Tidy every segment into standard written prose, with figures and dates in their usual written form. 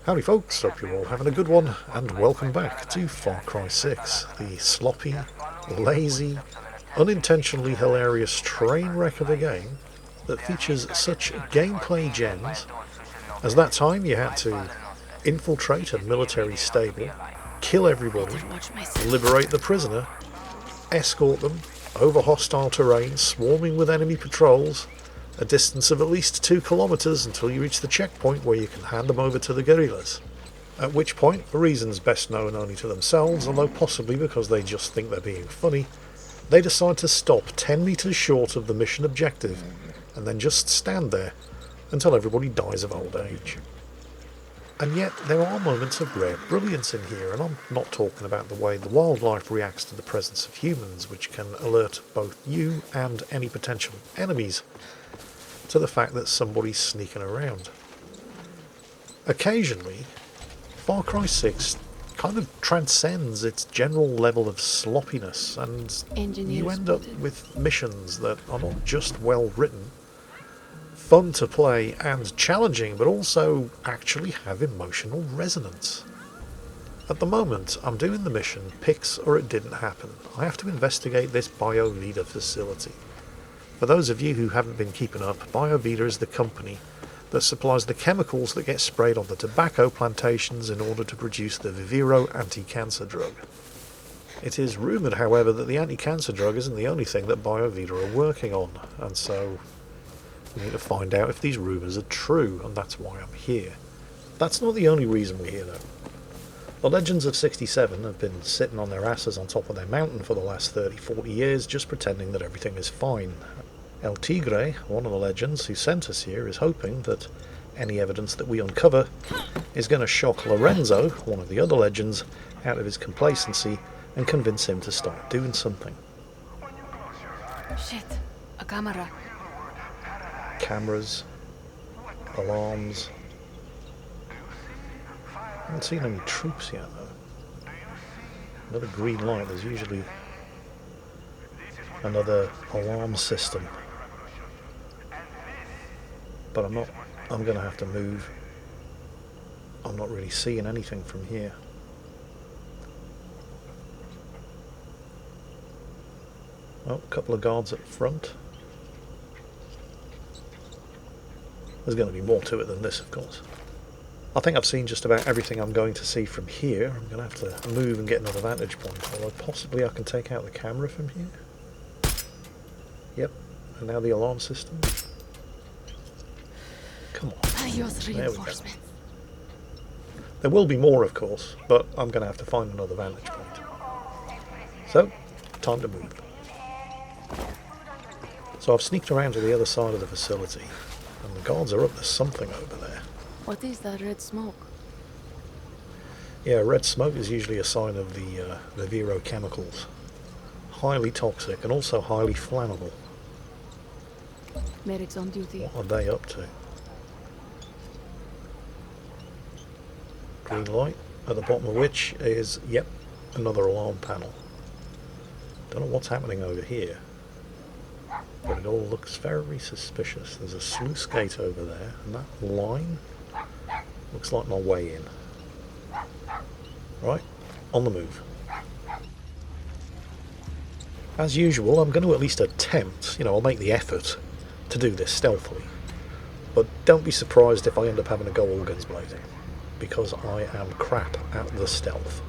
Howdy folks, hope you're all having a good one, and welcome back to Far Cry 6, the sloppy, lazy, unintentionally hilarious train wreck of a game that features such gameplay gems as that time you had to infiltrate a military stable, kill everybody, liberate the prisoner, escort them over hostile terrain swarming with enemy patrols, a distance of at least 2 kilometers until you reach the checkpoint where you can hand them over to the guerrillas. At which point, for reasons best known only to themselves, although possibly because they just think they're being funny, they decide to stop 10 meters short of the mission objective and then just stand there until everybody dies of old age. And yet there are moments of rare brilliance in here, and I'm not talking about the way the wildlife reacts to the presence of humans, which can alert both you and any potential enemies to the fact that somebody's sneaking around. Occasionally, Far Cry 6 kind of transcends its general level of sloppiness, and you end up with missions that are not just well written, fun to play and challenging, but also actually have emotional resonance. At the moment, I'm doing the mission Pix or It Didn't Happen. I have to investigate this BioVida facility. For those of you who haven't been keeping up, BioVida is the company that supplies the chemicals that get sprayed on the tobacco plantations in order to produce the Viviro anti-cancer drug. It is rumoured, however, that the anti-cancer drug isn't the only thing that BioVida are working on, and so we need to find out if these rumours are true, and that's why I'm here. That's not the only reason we're here, though. The Legends of 67 have been sitting on their asses on top of their mountain for the last 30-40 years, just pretending that everything is fine. El Tigre, one of the legends who sent us here, is hoping that any evidence that we uncover is going to shock Lorenzo, one of the other legends, out of his complacency and convince him to start doing something. Shit, a camera. Cameras, alarms. I haven't seen any troops yet, though. Another green light. There's usually another alarm system. But I'm going to have to move. I'm not really seeing anything from here. Oh, a couple of guards at the front. There's going to be more to it than this, of course. I think I've seen just about everything I'm going to see from here. I'm going to have to move and get another vantage point, although possibly I can take out the camera from here. Yep, and now the alarm system. Come on. There we go. There will be more, of course, but I'm going to have to find another vantage point. So, time to move. So I've sneaked around to the other side of the facility, and the guards are up to something over there. What is that red smoke? Yeah, red smoke is usually a sign of the Viviro chemicals. Highly toxic and also highly flammable. Medics on duty. What are they up to? Green light, at the bottom of which is, yep, another alarm panel. Don't know what's happening over here, but it all looks very suspicious. There's a sluice gate over there, and that line looks like my way in. Right, on the move. As usual, I'm going to at least attempt, I'll make the effort to do this stealthily. But don't be surprised if I end up having to go all guns blazing, because I am crap at the stealth.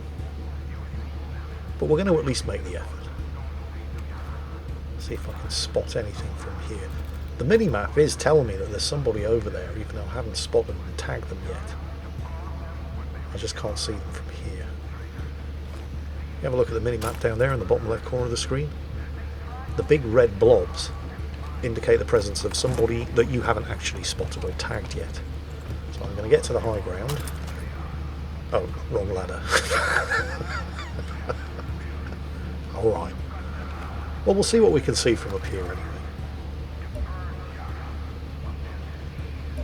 But we're going to at least make the effort. See if I can spot anything from here. The mini-map is telling me that there's somebody over there, even though I haven't spotted and tagged them yet. I just can't see them from here. You have a look at the mini-map down there in the bottom left corner of the screen. The big red blobs indicate the presence of somebody that you haven't actually spotted or tagged yet. So I'm going to get to the high ground. Oh, wrong ladder. Alright. Well, we'll see what we can see from up here anyway.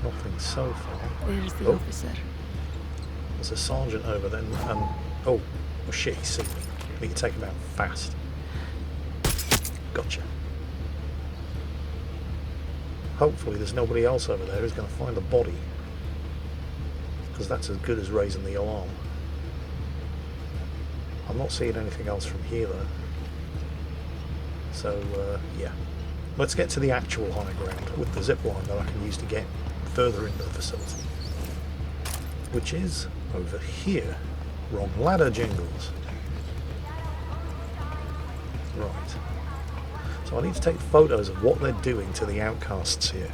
Nothing so far. There's the officer. There's a sergeant over there, and oh shit, he's seen me. We can take him out fast. Gotcha. Hopefully there's nobody else over there who's going to find the body. because that's as good as raising the alarm. I'm not seeing anything else from here though. So yeah, let's get to the actual high ground with the zip line that I can use to get further into the facility, which is over here. Wrong ladder, Jingles. Right. So I need to take photos of what they're doing to the outcasts here.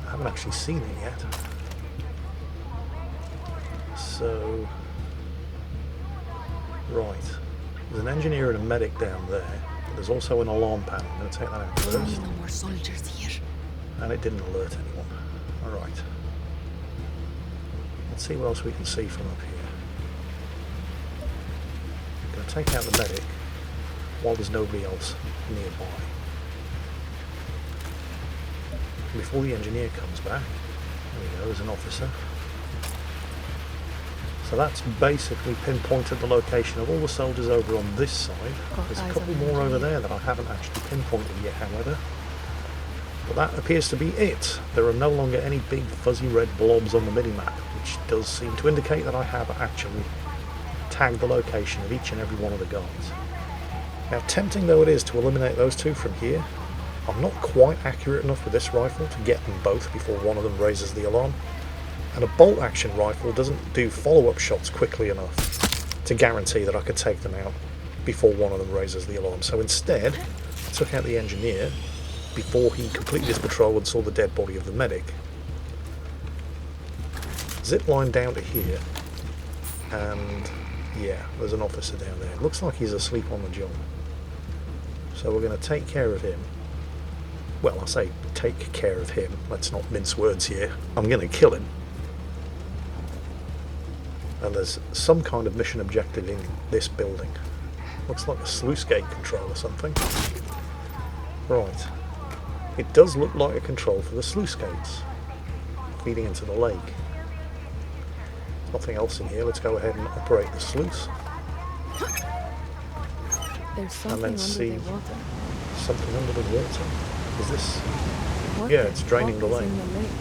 I haven't actually seen it yet. So, right. There's an engineer and a medic down there. But there's also an alarm panel. I'm going to take that out first. No more soldiers here. And it didn't alert anyone. Alright. Let's see what else we can see from up here. I'm going to take out the medic while there's nobody else nearby. Before the engineer comes back, there we go, there's an officer. So that's basically pinpointed the location of all the soldiers over on this side. There's a couple more over there that I haven't actually pinpointed yet, however. But that appears to be it. There are no longer any big fuzzy red blobs on the minimap, which does seem to indicate that I have actually tagged the location of each and every one of the guards. Now, tempting though it is to eliminate those two from here, I'm not quite accurate enough with this rifle to get them both before one of them raises the alarm. And a bolt action rifle doesn't do follow-up shots quickly enough to guarantee that I could take them out before one of them raises the alarm. So instead, I took out the engineer before he completed his patrol and saw the dead body of the medic. Zip line down to here, and yeah, there's an officer down there. It looks like he's asleep on the job. So we're going to take care of him. Well, I say take care of him. Let's not mince words here. I'm going to kill him. And there's some kind of mission objective in this building. Looks like a sluice gate control or something. Right. It does look like a control for the sluice gates feeding into the lake. Nothing else in here. Let's go ahead and operate the sluice. There's something and then under see the water. something under the water. Is this? What Yeah, it's draining the fuck is lake. in the lake?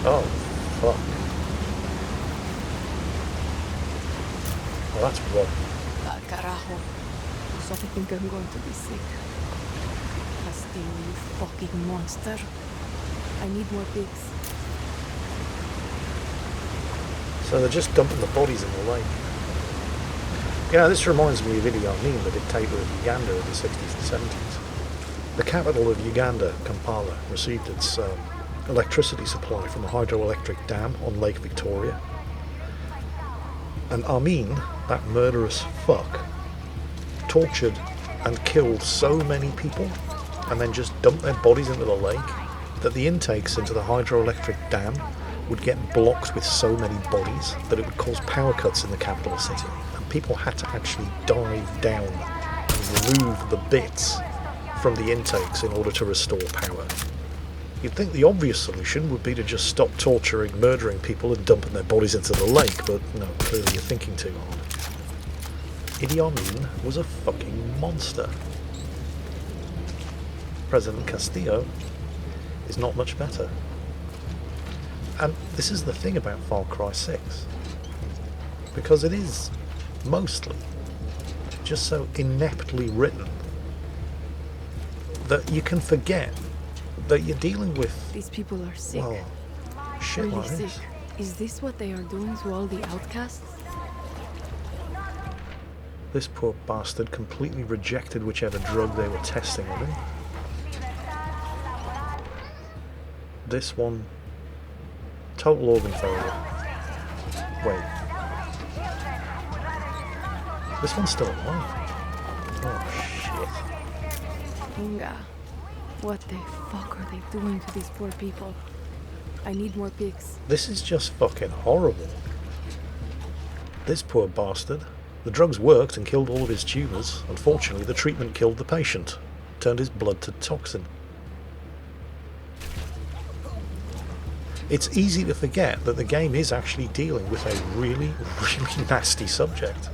Oh, fuck. Well, that's wrong. Ah, carajo. So I think I'm going to be sick. Castillo, you fucking monster. I need more pigs. So they're just dumping the bodies in the lake. Yeah, this reminds me of Idi Amin, the dictator of Uganda in the 60s and 70s. The capital of Uganda, Kampala, received its electricity supply from a hydroelectric dam on Lake Victoria. And Amin, that murderous fuck, tortured and killed so many people and then just dumped their bodies into the lake that the intakes into the hydroelectric dam would get blocked with so many bodies that it would cause power cuts in the capital city. And people had to actually dive down and remove the bits from the intakes in order to restore power. You'd think the obvious solution would be to just stop torturing, murdering people and dumping their bodies into the lake, but no, clearly you're thinking too hard. Idi Amin was a fucking monster. President Castillo is not much better. And this is the thing about Far Cry 6. Because it is mostly just so ineptly written that you can forget that you're dealing with... These people are sick. Well, shit Really like sick. this. Is this what they are doing to all the outcasts? This poor bastard completely rejected whichever drug they were testing on him. This one... total organ failure. Wait. This one's still alive. Oh, shit. Inga, what the fuck are they doing to these poor people? I need more pigs. This is just fucking horrible. This poor bastard. The drugs worked and killed all of his tumours. Unfortunately, the treatment killed the patient. Turned his blood to toxin. It's easy to forget that the game is actually dealing with a really, really nasty subject.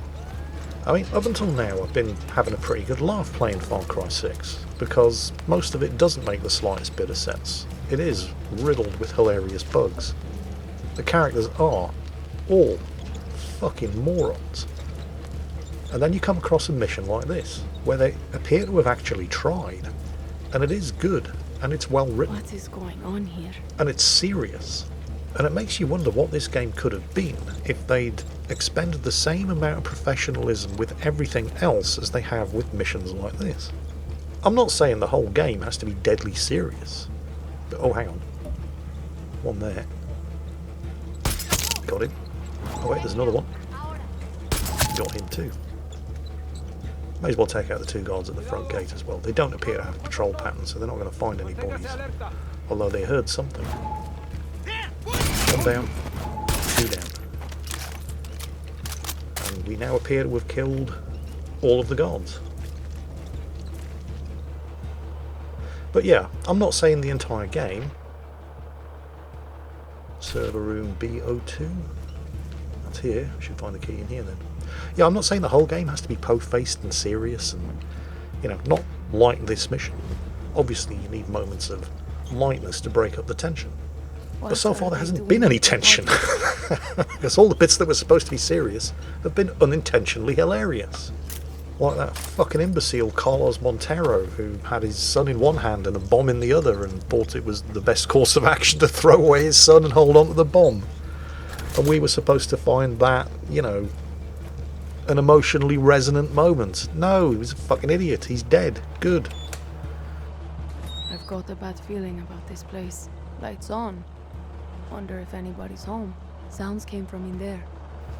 I mean, up until now I've been having a pretty good laugh playing Far Cry 6, because most of it doesn't make the slightest bit of sense. It is riddled with hilarious bugs. The characters are all fucking morons. And then you come across a mission like this, where they appear to have actually tried, and it is good, and it's well written. What is going on here? And it's serious. And it makes you wonder what this game could have been if they'd expended the same amount of professionalism with everything else as they have with missions like this. I'm not saying the whole game has to be deadly serious. But, oh, hang on. One there. Got him. Oh wait, there's another one. Got him too. May as well take out the two guards at the front gate as well. They don't appear to have a patrol pattern, so they're not going to find any bodies. Although they heard something. One down, two down. And we now appear to have killed all of the guards. But yeah, I'm not saying the entire game. Server room B02. That's here. I should find the key in here then. Yeah, I'm not saying the whole game has to be po-faced and serious and, you know, not like this mission. Obviously you need moments of lightness to break up the tension. But so far there hasn't been any tension. Because all the bits that were supposed to be serious have been unintentionally hilarious. Like that fucking imbecile Carlos Montero, who had his son in one hand and a bomb in the other and thought it was the best course of action to throw away his son and hold on to the bomb. And we were supposed to find that, you know, an emotionally resonant moment. No, he was a fucking idiot. He's dead. Good. I've got a bad feeling about this place. Lights on. Wonder if anybody's home. Sounds came from in there.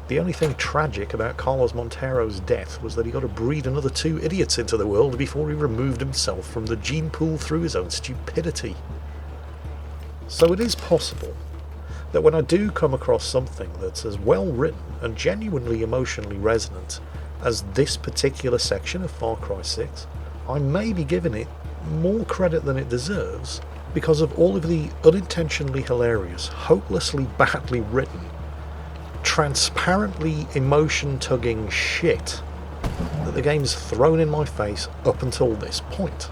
The only thing tragic about Carlos Montero's death was that he got to breed another two idiots into the world before he removed himself from the gene pool through his own stupidity. So it is possible that when I do come across something that's as well written and genuinely emotionally resonant as this particular section of Far Cry 6, I may be giving it more credit than it deserves because of all of the unintentionally hilarious, hopelessly badly written, transparently emotion-tugging shit that the game's thrown in my face up until this point.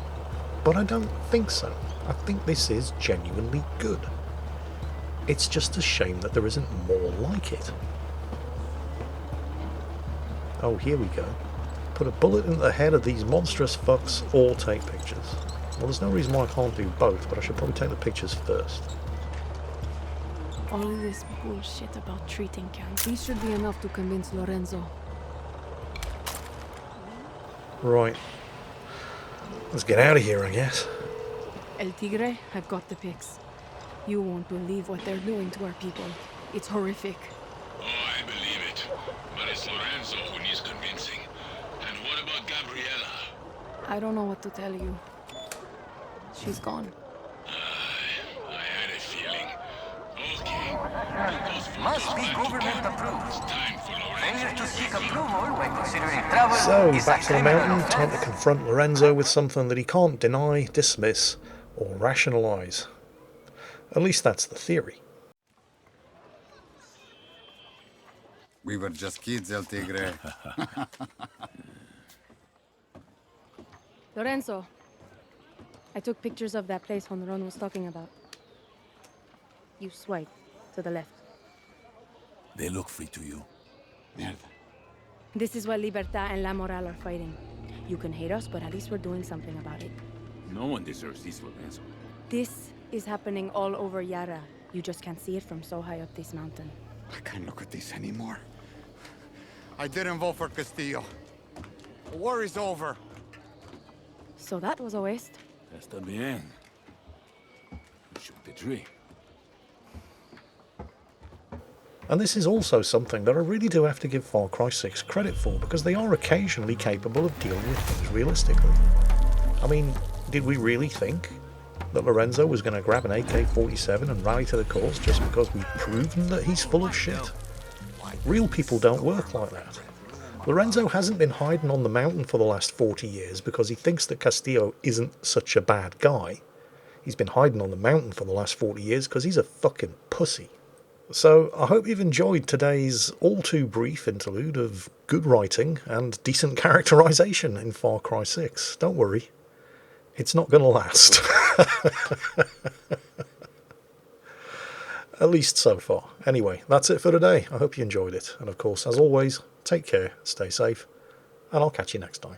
But I don't think so. I think this is genuinely good. It's just a shame that there isn't more like it. Oh, here we go. Put a bullet in the head of these monstrous fucks or take pictures. Well, there's no reason why I can't do both, but I should probably take the pictures first. All of this bullshit about treating camps. These should be enough to convince Lorenzo. Right. Let's get out of here, I guess. El Tigre, I've got the pics. You won't believe what they're doing to our people. It's horrific. Oh, I believe it. But it's Lorenzo who needs convincing. And what about Gabriella? I don't know what to tell you. She's gone. I had a feeling. Okay. Must be government approved. It's time for Failure Lorenzo to to seek reveal. approval when considering travel So, is back a to the criminal mountain, time to offense. confront Lorenzo with something that he can't deny, dismiss, or rationalise. At least that's the theory. We were just kids, El Tigre. Lorenzo, I took pictures of that place Honron was talking about. You swipe to the left. They look free to you. Mierda. This is what Libertad and La Moral are fighting. You can hate us, but at least we're doing something about it. No one deserves this, Lorenzo. This is happening all over Yara. You just can't see it from so high up this mountain. I can't look at this anymore. I didn't vote for Castillo. The war is over. So that was a waste. Está bien. Shoot the tree. And this is also something that I really do have to give Far Cry 6 credit for, because they are occasionally capable of dealing with things realistically. I mean, did we really think that Lorenzo was going to grab an AK-47 and rally to the cause just because we've proven that he's full of shit? Real people don't work like that. Lorenzo hasn't been hiding on the mountain for the last 40 years because he thinks that Castillo isn't such a bad guy. He's been hiding on the mountain for the last 40 years because he's a fucking pussy. So I hope you've enjoyed today's all too brief interlude of good writing and decent characterization in Far Cry 6. Don't worry, it's not going to last. At least so far. Anyway, that's it for today. I hope you enjoyed it. And of course, as always, take care, stay safe, and I'll catch you next time.